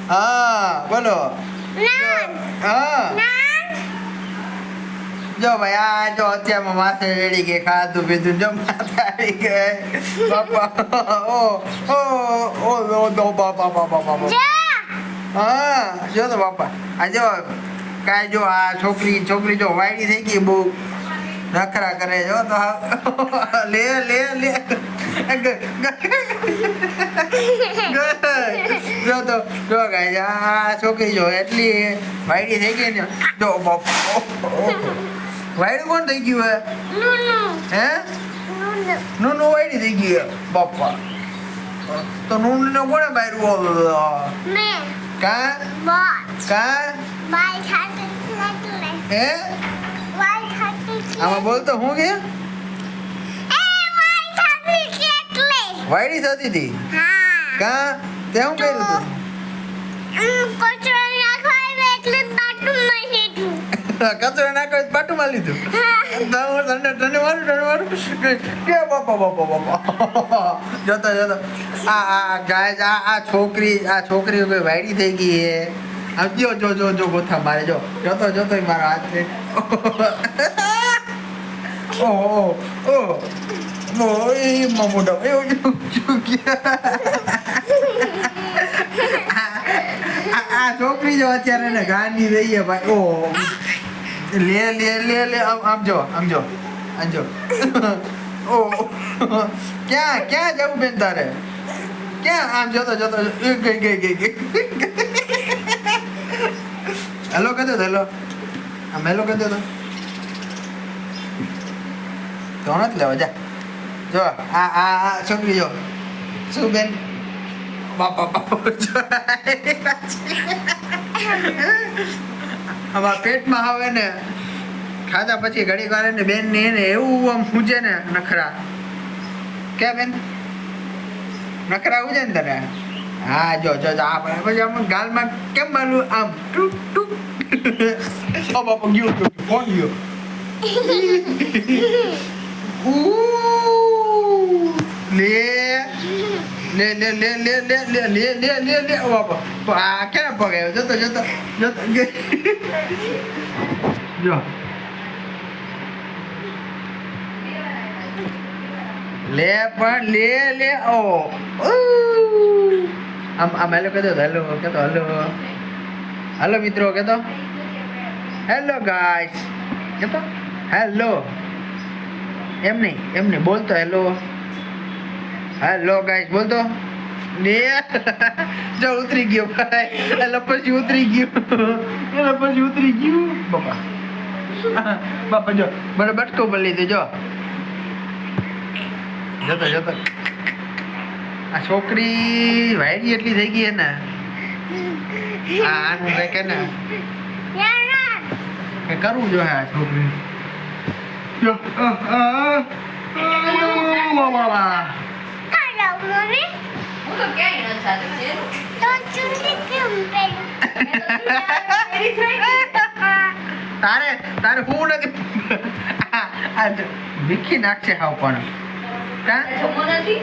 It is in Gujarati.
હા બોલો હા જો ભાઈ આ જો અત્યારમાં માથે રેડી કે ખાધું પીધું જો માથે આવી ગઈ બાપા ઓ ઓ ઓ ઓ બાપા બાપા હા જો તો બાપા આ જો કાંઈ જો આ છોકરી જો વાયડી થઈ ગઈ બહુ નખરા કરે જો તો લે લે લે જો તો જો ગાય આ છોકરી જો એટલી વાયડી થઈ ગઈ ને જો બાપા વાયડું કોણ થઈ ગયું હે નું વાયડી થઈ ગયું બાપા તો નું કોને બાયરું કા હે આમાં બોલતો હું કે વાયડી થતી હતી કા તે હું કર્યું તું કચરો નાખો બાટુમાં લીધું તને મારું કે બાપા જોતો આ ગાય આ છોકરી કોઈ વાયડી થઈ ગઈ હે આમ જો ગોથા મારે જો જોતો મારો હાથ છે મોટો એવું આ છોકરી જો અત્યારે ને ગાંડી રહી ભાઈ ઓ લે આમ જો ઓ ક્યાં જવું બેન તારે ક્યાં આમ જોતો ગઈ હેલો કહેતો હેલો આમ હેલો કહેતો તો નથી લેવા જા જો આ છોકરી જો શું બેન બાપા આમાં પેટમાં આવે ને ખાધા પછી ઘડી વાર ને બેન ને એને એવું આમ મૂજે ને નખરા કે બેન નખરા ઉજે ને તને હા જો આ પછી આમ ગાલમાં કેમ માલું આમ ટુક ટુક ઓ બાપા ગયો કોણ ગયો લે બાપા આ ક્યાં પગાયો જતો જો લે પણ લે ઓ આમ હેલો કહેતો હેલો મિત્રો કહેતો હેલો ગાઈસ કહેતો હેલો એમ નહીં બોલતો હેલો ગાઈસ બોલતો લે જો ઉતરી ગયો ભાઈ એટલે પછી ઉતરી ગયું બાપા જો મને બટકો બોલી દીધો જતો આ છોકરી વાયરી એટલી થઈ ગઈ ને આનું કઈ કે ને કઈ કરવું જોઈએ આ છોકરી જો તારે હું નથી વિખી નાખશે હાવ પણ કા નથી